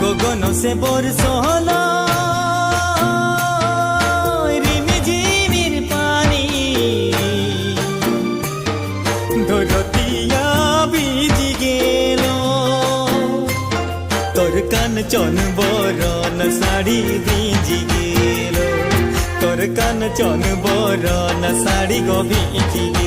গগন সে বর্ষল রিমিঝিমির পানি ধরতিয়া ভিজি গেল তোর কাঞ্চন বরণ শাড়ি ভিজি গেল তোর কাঞ্চন বরণ শাড়ি গো ভিজি গেল